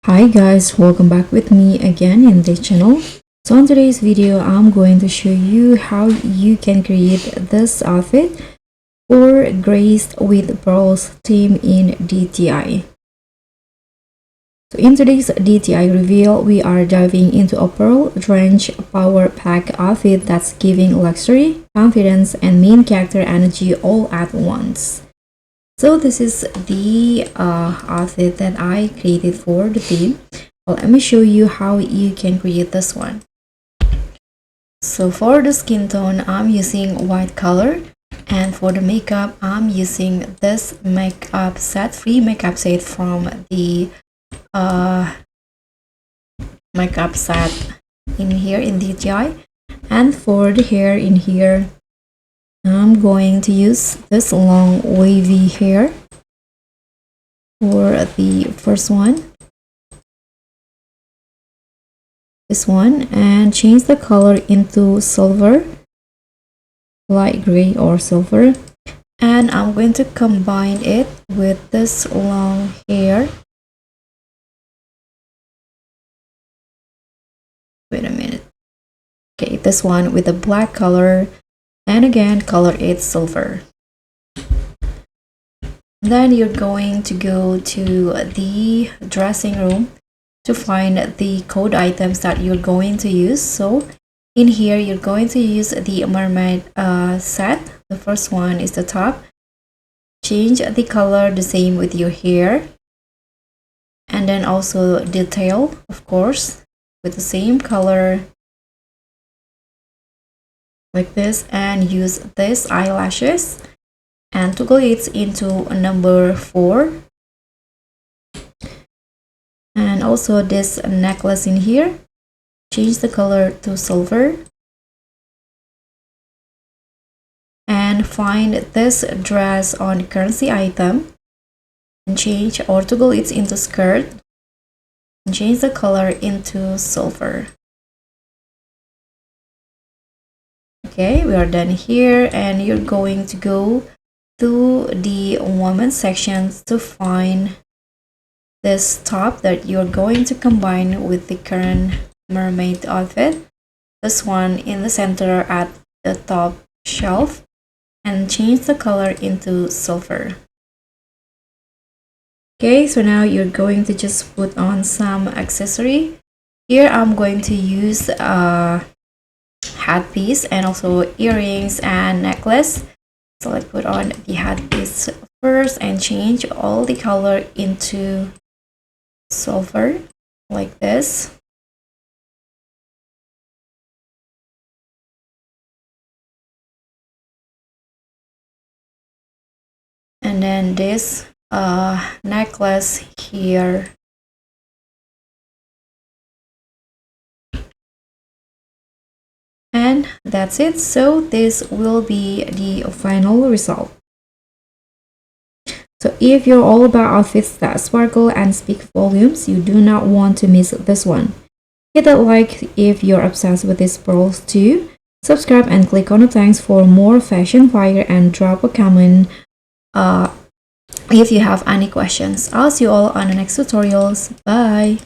Hi guys, welcome back with me again in this channel. So in today's video, I'm going to show you how you can create this outfit for Graced with Pearls theme in DTI. So in today's DTI reveal, we are diving into a pearl-drenched power pack outfit that's giving luxury, confidence, and main character energy all at once. So this is the outfit that I created for the theme. Well, let me show you how you can create this one. So for the skin tone, I'm using white color, and for the makeup, I'm using this makeup set, free makeup set from the makeup set in here in DJI. And for the hair in here, I'm going to use this long wavy hair for the first one, this one, and change the color into silver, light gray or silver, and I'm going to combine it with this long hair. Wait a minute. Okay, this one with the black color, and again color it silver. Then you're going to go to the dressing room to find the code items that you're going to use. So in here, you're going to use the mermaid set. The first one is the top. Change the color the same with your hair. And then also detail, of course, with the same color like this, and use this eyelashes and toggle it into number 4. And also this necklace in here, change the color to silver, and find this dress on currency item and change or toggle it into skirt and change the color into silver. Okay, we are done here, and you're going to go to the women's section to find this top that you're going to combine with the current mermaid outfit. This one in the center at the top shelf, and change the color into silver. Okay, so now you're going to just put on some accessory. Here I'm going to use a hat piece and also earrings and necklace. So let's put on the hat piece first and change all the color into silver like this. And then this necklace here. And that's it. So this will be the final result. So if you're all about outfits that sparkle and speak volumes, you do not want to miss this one. Hit that like if you're obsessed with these pearls too. Subscribe and click on the thanks for more fashion fire, and drop a comment if you have any questions. I'll see you all on the next tutorials. Bye!